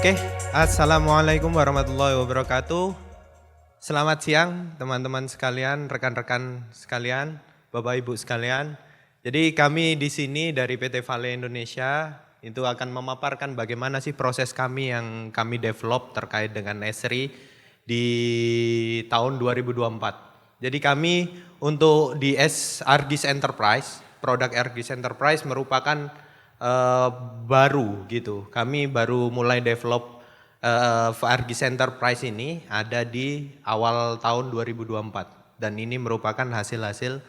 Oke, Assalamualaikum warahmatullahi wabarakatuh. Selamat siang teman-teman sekalian, rekan-rekan sekalian, Bapak Ibu sekalian. Jadi kami di sini dari PT Vale Indonesia itu akan memaparkan bagaimana sih proses kami yang kami develop terkait dengan Esri di tahun 2024. Jadi kami untuk di ARGIS Enterprise, produk ARGIS Enterprise merupakan baru gitu. Kami baru mulai develop ARGIS Enterprise ini ada di awal tahun 2024 dan ini merupakan hasil-hasil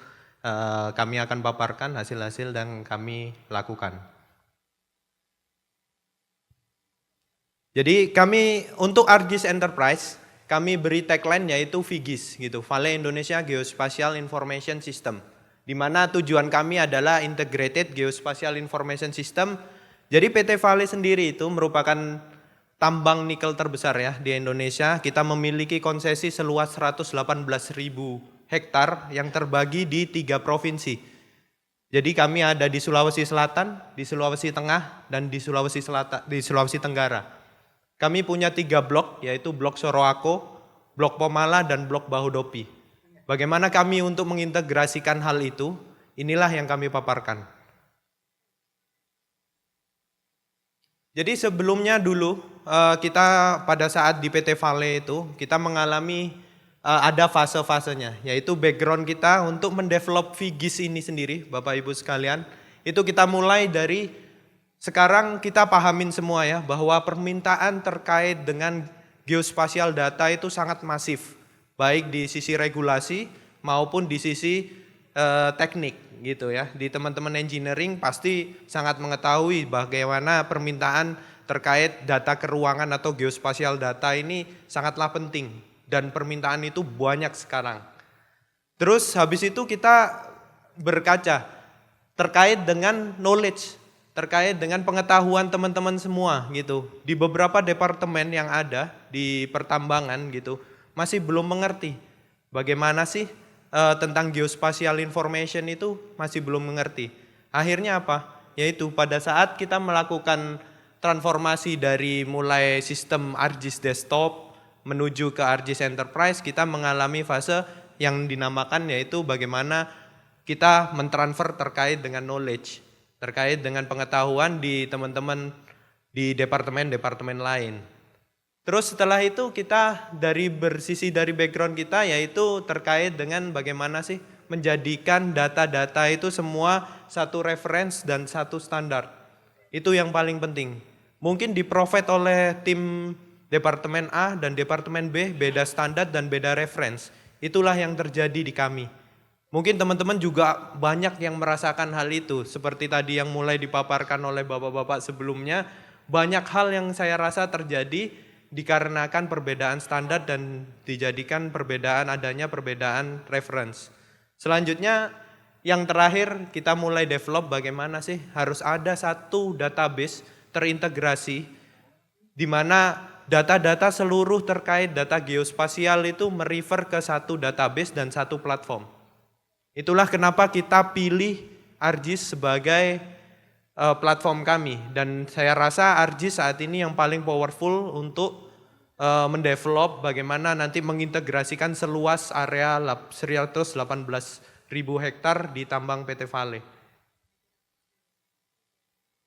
kami akan paparkan hasil-hasil yang kami lakukan. Jadi kami untuk ARGIS Enterprise kami beri tagline yaitu VIGIS gitu, Vale Indonesia Geospatial Information System. Di mana tujuan kami adalah Integrated Geospatial Information System. Jadi PT Vale sendiri itu merupakan tambang nikel terbesar ya di Indonesia. Kita memiliki konsesi seluas 118.000 hektar yang terbagi di 3 provinsi. Jadi kami ada di Sulawesi Selatan, di Sulawesi Tengah, dan di Sulawesi Tenggara. Kami punya 3 blok yaitu blok Soroako, blok Pomala, dan blok Bahodopi. Bagaimana kami untuk mengintegrasikan hal itu, inilah yang kami paparkan. Jadi sebelumnya dulu kita pada saat di PT Vale itu kita mengalami ada fase-fasenya, yaitu background kita untuk mendevelop VIGIS ini sendiri, Bapak Ibu sekalian. Itu kita mulai dari sekarang kita pahamin semua ya, bahwa permintaan terkait dengan geospasial data itu sangat masif. Baik di sisi regulasi maupun di sisi teknik gitu ya. Di teman-teman engineering pasti sangat mengetahui bagaimana permintaan terkait data keuangan atau geospasial data ini sangatlah penting dan permintaan itu banyak sekarang. Terus habis itu kita berkaca terkait dengan knowledge, terkait dengan pengetahuan teman-teman semua gitu. Di beberapa departemen yang ada di pertambangan gitu masih belum mengerti bagaimana sih tentang geospatial information itu masih belum mengerti. Akhirnya apa? Yaitu pada saat kita melakukan transformasi dari mulai sistem ARGIS desktop menuju ke ARGIS Enterprise, kita mengalami fase yang dinamakan yaitu bagaimana kita mentransfer terkait dengan knowledge, terkait dengan pengetahuan di teman-teman di departemen-departemen lain. Terus setelah itu kita dari background kita yaitu terkait dengan bagaimana sih menjadikan data-data itu semua satu reference dan satu standar. Itu yang paling penting. Mungkin di-provide oleh tim Departemen A dan Departemen B beda standar dan beda reference. Itulah yang terjadi di kami. Mungkin teman-teman juga banyak yang merasakan hal itu. Seperti tadi yang mulai dipaparkan oleh bapak-bapak sebelumnya. Banyak hal yang saya rasa terjadi dikarenakan perbedaan standar dan dijadikan adanya perbedaan reference. Selanjutnya yang terakhir kita mulai develop bagaimana sih harus ada satu database terintegrasi di mana data-data seluruh terkait data geospasial itu merefer ke satu database dan satu platform. Itulah kenapa kita pilih ARGIS sebagai platform kami dan saya rasa ARGIS saat ini yang paling powerful untuk mendevelop bagaimana nanti mengintegrasikan seluas area 118.000 hektar di tambang PT Vale.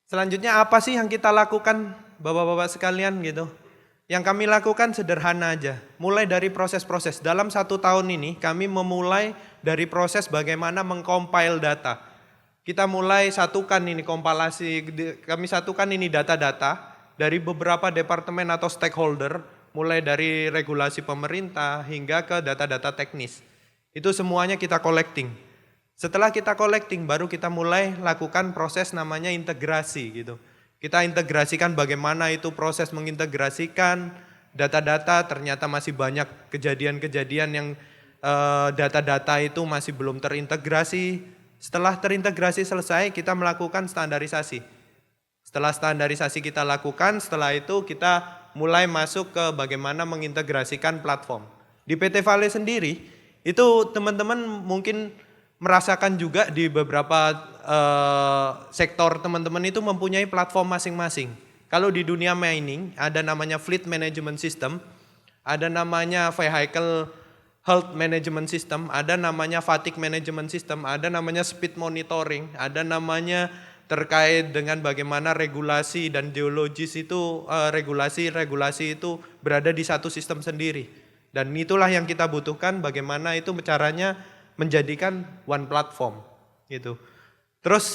Selanjutnya apa sih yang kita lakukan bapak-bapak sekalian gitu? Yang kami lakukan sederhana aja, mulai dari proses-proses. Dalam 1 tahun ini kami memulai dari proses bagaimana mengcompile data. Kita mulai satukan ini kompilasi, kami satukan ini data-data dari beberapa departemen atau stakeholder, mulai dari regulasi pemerintah hingga ke data-data teknis. Itu semuanya kita collecting. Setelah kita collecting baru kita mulai lakukan proses namanya integrasi gitu. Kita integrasikan bagaimana itu proses mengintegrasikan data-data, ternyata masih banyak kejadian-kejadian yang data-data itu masih belum terintegrasi. Setelah terintegrasi selesai kita melakukan standarisasi. Setelah standarisasi kita lakukan, setelah itu kita mulai masuk ke bagaimana mengintegrasikan platform. Di PT Vale sendiri, itu teman-teman mungkin merasakan juga di beberapa sektor teman-teman itu mempunyai platform masing-masing. Kalau di dunia mining ada namanya fleet management system, ada namanya vehicle health management system, ada namanya fatigue management system, ada namanya speed monitoring, ada namanya terkait dengan bagaimana regulasi dan geologis itu regulasi itu berada di satu sistem sendiri. Dan itulah yang kita butuhkan, bagaimana itu caranya menjadikan one platform gitu. Terus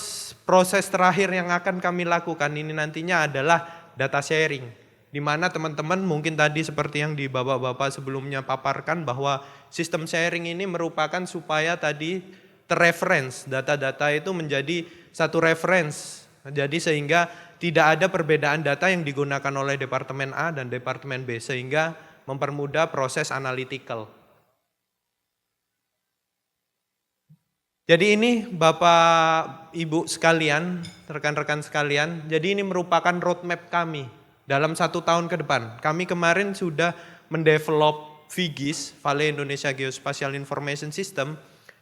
proses terakhir yang akan kami lakukan ini nantinya adalah data sharing, di mana teman-teman mungkin tadi seperti yang di bapak-bapak sebelumnya paparkan bahwa sistem sharing ini merupakan supaya tadi terreference, data-data itu menjadi satu reference, jadi sehingga tidak ada perbedaan data yang digunakan oleh Departemen A dan Departemen B, sehingga mempermudah proses analytical. Jadi ini Bapak Ibu sekalian, rekan-rekan sekalian, jadi ini merupakan roadmap kami dalam 1 tahun ke depan. Kami kemarin sudah mendevelop VGIS, Vale Indonesia Geospatial Information System,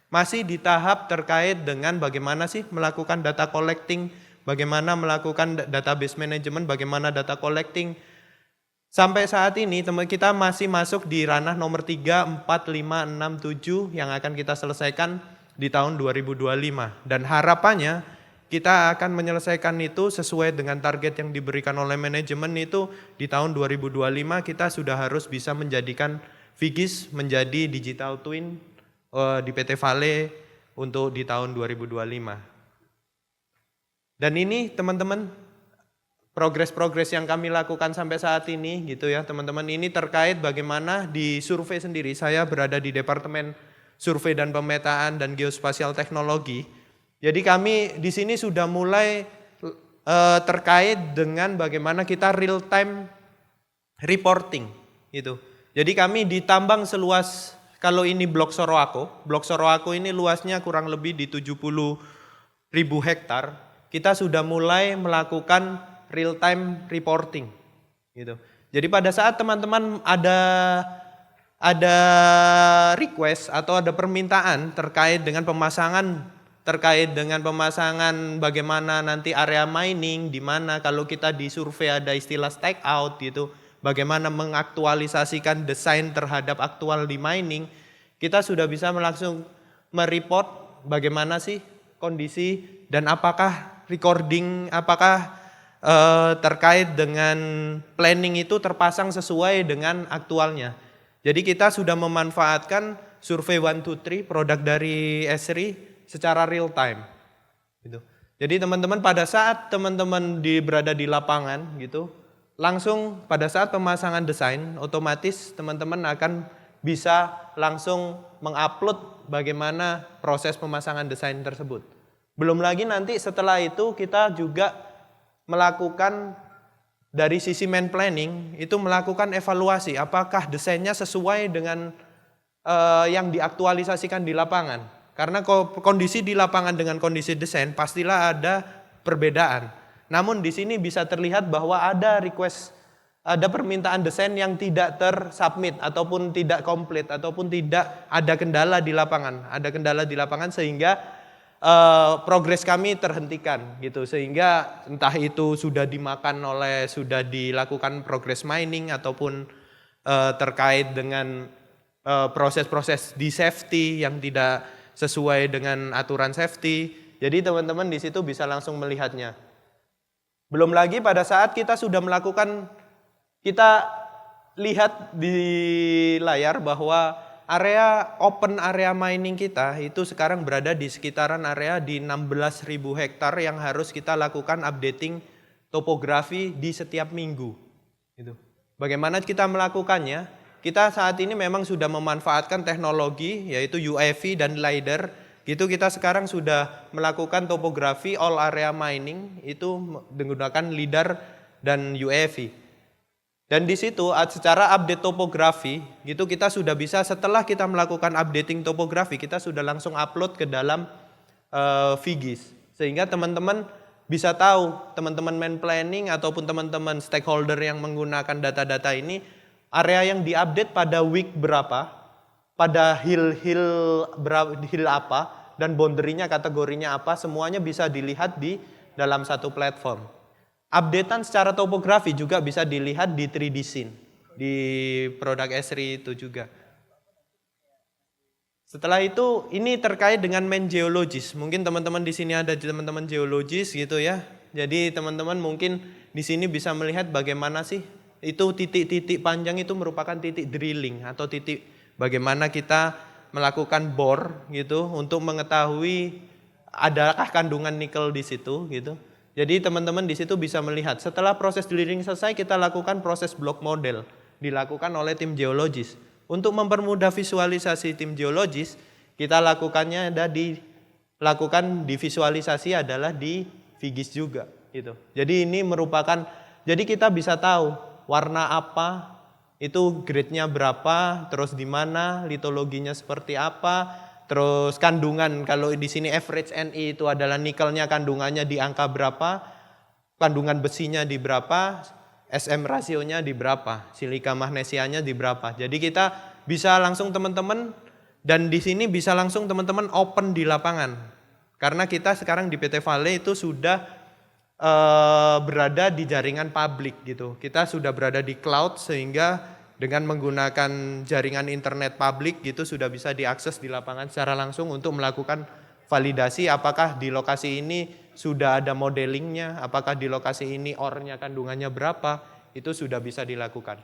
masih di tahap terkait dengan bagaimana sih melakukan data collecting, bagaimana melakukan database management, bagaimana data collecting. Sampai saat ini teman kita masih masuk di ranah nomor 3, 4, 5, 6, 7 yang akan kita selesaikan di tahun 2025, dan harapannya kita akan menyelesaikan itu sesuai dengan target yang diberikan oleh manajemen itu di tahun 2025 kita sudah harus bisa menjadikan VGIS menjadi digital twin di PT Vale untuk di tahun 2025. Dan ini teman-teman progres-progres yang kami lakukan sampai saat ini gitu ya teman-teman, ini terkait bagaimana di survei sendiri. Saya berada di Departemen Survei dan Pemetaan dan Geospasial Teknologi. Jadi kami di sini sudah mulai terkait dengan bagaimana kita real time reporting gitu. Jadi kami di tambang seluas, kalau ini Blok Soroako ini luasnya kurang lebih di 70.000 hektar. Kita sudah mulai melakukan real time reporting gitu. Jadi pada saat teman-teman ada request atau ada permintaan terkait dengan pemasangan bagaimana nanti area mining, di mana kalau kita di survei ada istilah stake out gitu, bagaimana mengaktualisasikan desain terhadap aktual di mining, kita sudah bisa langsung mereport bagaimana sih kondisi dan apakah recording, terkait dengan planning itu terpasang sesuai dengan aktualnya. Jadi kita sudah memanfaatkan survei 123 produk dari Esri secara real time gitu. Jadi teman-teman pada saat teman-teman berada di lapangan gitu, langsung pada saat pemasangan desain otomatis teman-teman akan bisa langsung mengupload bagaimana proses pemasangan desain tersebut. Belum lagi nanti setelah itu kita juga melakukan dari sisi main planning itu melakukan evaluasi apakah desainnya sesuai dengan yang diaktualisasikan di lapangan. Karena kondisi di lapangan dengan kondisi desain pastilah ada perbedaan. Namun di sini bisa terlihat bahwa ada request, ada permintaan desain yang tidak tersubmit ataupun tidak komplit ataupun tidak ada kendala di lapangan. Ada kendala di lapangan sehingga progres kami terhentikan gitu, sehingga entah itu sudah sudah dilakukan progres mining ataupun terkait dengan proses-proses di safety yang tidak sesuai dengan aturan safety. Jadi teman-teman di situ bisa langsung melihatnya. Belum lagi pada saat kita sudah melakukan, kita lihat di layar bahwa open area mining kita itu sekarang berada di sekitaran area di 16.000 hektar yang harus kita lakukan updating topografi di setiap minggu. Gitu. Bagaimana kita melakukannya? Kita saat ini memang sudah memanfaatkan teknologi yaitu UAV dan LiDAR. Gitu kita sekarang sudah melakukan topografi all area mining itu menggunakan LiDAR dan UAV. Dan di situ secara update topografi gitu kita sudah bisa, setelah kita melakukan updating topografi kita sudah langsung upload ke dalam VGIS. Sehingga teman-teman bisa tahu, teman-teman main planning ataupun teman-teman stakeholder yang menggunakan data-data ini, area yang diupdate pada week berapa, pada hill apa, dan boundary-nya kategorinya apa, semuanya bisa dilihat di dalam satu platform. Updatean secara topografi juga bisa dilihat di 3D Scene, di produk Esri itu juga. Setelah itu ini terkait dengan main geologis. Mungkin teman-teman di sini ada teman-teman geologis gitu ya. Jadi teman-teman mungkin di sini bisa melihat bagaimana sih itu titik-titik panjang itu merupakan titik drilling atau titik bagaimana kita melakukan bor gitu untuk mengetahui adakah kandungan nikel di situ gitu. Jadi teman-teman di situ bisa melihat setelah proses drilling selesai kita lakukan proses block model dilakukan oleh tim geologis. Untuk mempermudah visualisasi tim geologis, kita lakukan di visualisasi adalah di Vigis juga gitu. Jadi ini merupakan jadi kita bisa tahu warna apa, itu grade-nya berapa, terus di mana, litologinya seperti apa, terus kandungan kalau di sini average Ni itu adalah nikelnya kandungannya di angka berapa, kandungan besinya di berapa, SM rasionya di berapa, silika magnesianya di berapa. Jadi kita bisa langsung teman-teman dan di sini bisa langsung teman-teman open di lapangan. Karena kita sekarang di PT Vale itu sudah berada di jaringan publik gitu. Kita sudah berada di cloud sehingga dengan menggunakan jaringan internet publik gitu sudah bisa diakses di lapangan secara langsung untuk melakukan validasi apakah di lokasi ini sudah ada modelingnya, apakah di lokasi ini ore-nya kandungannya berapa, itu sudah bisa dilakukan.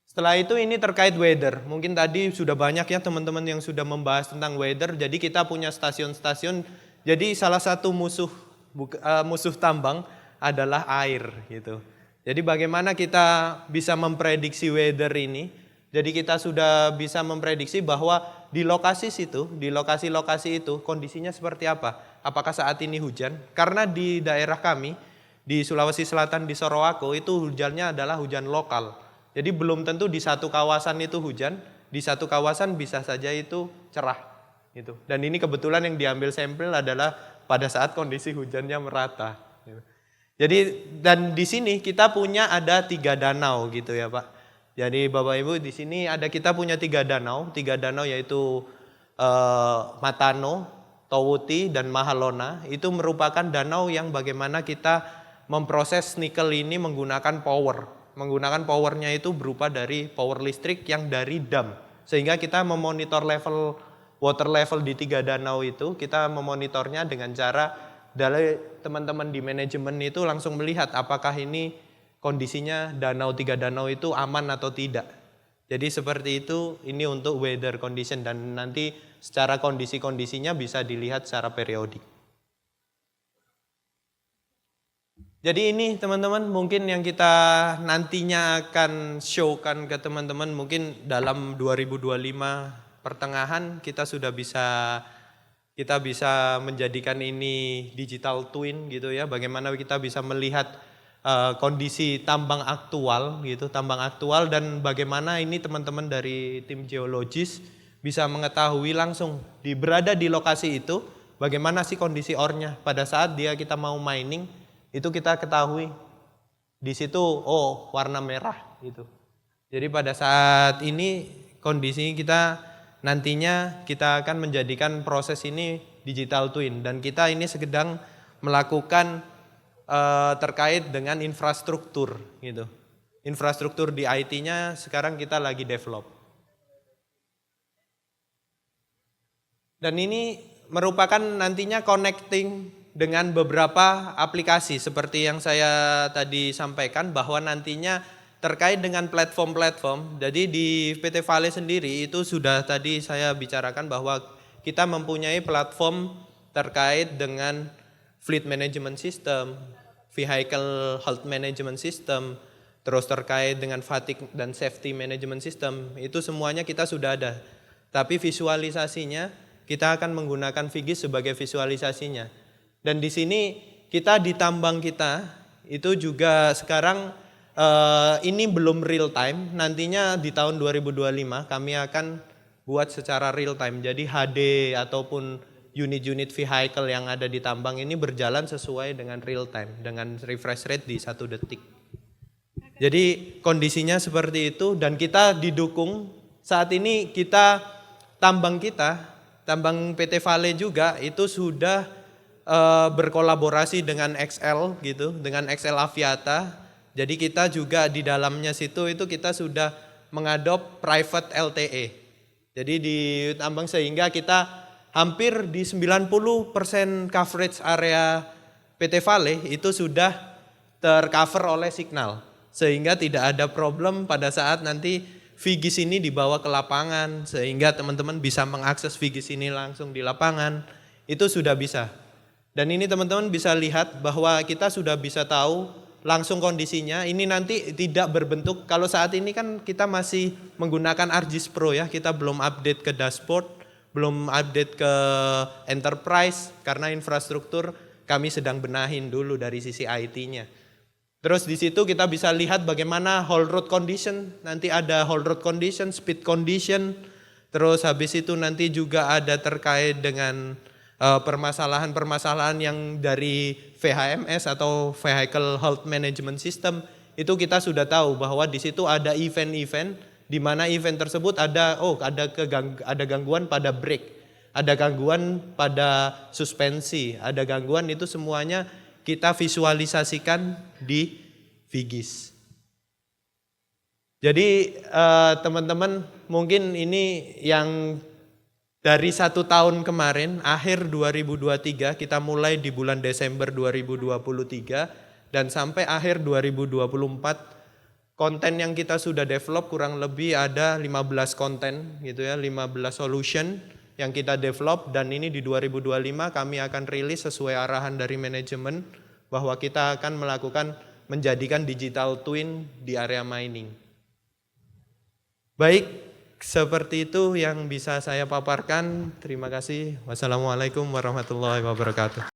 Setelah itu ini terkait weather, mungkin tadi sudah banyak ya teman-teman yang sudah membahas tentang weather, jadi kita punya stasiun-stasiun, jadi salah satu musuh tambang adalah air gitu. Jadi bagaimana kita bisa memprediksi weather ini, jadi kita sudah bisa memprediksi bahwa di lokasi situ, di lokasi-lokasi itu kondisinya seperti apa? Apakah saat ini hujan? Karena di daerah kami, di Sulawesi Selatan di Sorowako itu hujannya adalah hujan lokal. Jadi belum tentu di satu kawasan itu hujan, di satu kawasan bisa saja itu cerah. Gitu. Dan ini kebetulan yang diambil sampel adalah pada saat kondisi hujannya merata. Jadi dan di sini kita punya ada 3 danau gitu ya Pak. Jadi Bapak Ibu di sini kita punya 3 danau yaitu Matano, Towuti dan Mahalona. Itu merupakan danau yang bagaimana kita memproses nikel ini menggunakan power. Menggunakan powernya itu berupa dari power listrik yang dari dam. Sehingga kita memonitor water level di 3 danau itu, kita memonitornya dengan cara dari teman-teman di manajemen itu langsung melihat apakah ini kondisinya 3 danau itu aman atau tidak. Jadi seperti itu, ini untuk weather condition dan nanti secara kondisi-kondisinya bisa dilihat secara periodik. Jadi ini teman-teman mungkin yang kita nantinya akan showkan ke teman-teman mungkin dalam 2025 pertengahan kita bisa menjadikan ini digital twin gitu ya. Bagaimana kita bisa melihat kondisi tambang aktual dan bagaimana ini teman-teman dari tim geologis bisa mengetahui langsung berada di lokasi itu bagaimana sih kondisi ore-nya pada saat kita mau mining. Itu kita ketahui di situ warna merah gitu. Jadi pada saat ini kondisi kita nantinya kita akan menjadikan proses ini digital twin dan kita ini sedang melakukan terkait dengan infrastruktur gitu. Infrastruktur di IT-nya sekarang kita lagi develop. Dan ini merupakan nantinya connecting dengan beberapa aplikasi seperti yang saya tadi sampaikan bahwa nantinya terkait dengan platform-platform. Jadi di PT Vale sendiri itu sudah tadi saya bicarakan bahwa kita mempunyai platform terkait dengan fleet management system, vehicle health management system, terus terkait dengan fatigue dan safety management system. Itu semuanya kita sudah ada. Tapi visualisasinya kita akan menggunakan Vigis sebagai visualisasinya. Dan di sini kita di tambang kita itu juga sekarang ini belum real time. Nantinya di tahun 2025 kami akan buat secara real time. Jadi HD ataupun unit-unit vehicle yang ada di tambang ini berjalan sesuai dengan real time dengan refresh rate di 1 detik. Jadi kondisinya seperti itu dan kita didukung saat ini tambang PT Vale juga itu sudah berkolaborasi dengan XL gitu, dengan XL Aviata. Jadi kita juga di dalamnya situ itu kita sudah mengadop private LTE. Jadi di Tambang sehingga kita hampir di 90% coverage area PT Vale itu sudah tercover oleh signal. Sehingga tidak ada problem pada saat nanti Vigis ini dibawa ke lapangan. Sehingga teman-teman bisa mengakses Vigis ini langsung di lapangan. Itu sudah bisa. Dan ini teman-teman bisa lihat bahwa kita sudah bisa tahu langsung kondisinya. Ini nanti tidak berbentuk, kalau saat ini kan kita masih menggunakan ArcGIS Pro ya, kita belum update ke dashboard, belum update ke enterprise karena infrastruktur kami sedang benahin dulu dari sisi IT-nya. Terus di situ kita bisa lihat bagaimana whole road condition, nanti ada whole road condition, speed condition, terus habis itu nanti juga ada terkait dengan permasalahan-permasalahan yang dari VHMS atau Vehicle Health Management System, itu kita sudah tahu bahwa di situ ada event-event di mana event tersebut ada gangguan pada brake, ada gangguan pada suspensi, ada gangguan, itu semuanya kita visualisasikan di Vigis. Jadi teman-teman mungkin ini yang dari 1 tahun kemarin, akhir 2023, kita mulai di bulan Desember 2023, dan sampai akhir 2024, konten yang kita sudah develop kurang lebih ada 15 konten gitu ya, 15 solution yang kita develop, dan ini di 2025 kami akan rilis sesuai arahan dari manajemen bahwa kita akan menjadikan digital twin di area mining. Baik, seperti itu yang bisa saya paparkan. Terima kasih. Wassalamualaikum warahmatullahi wabarakatuh.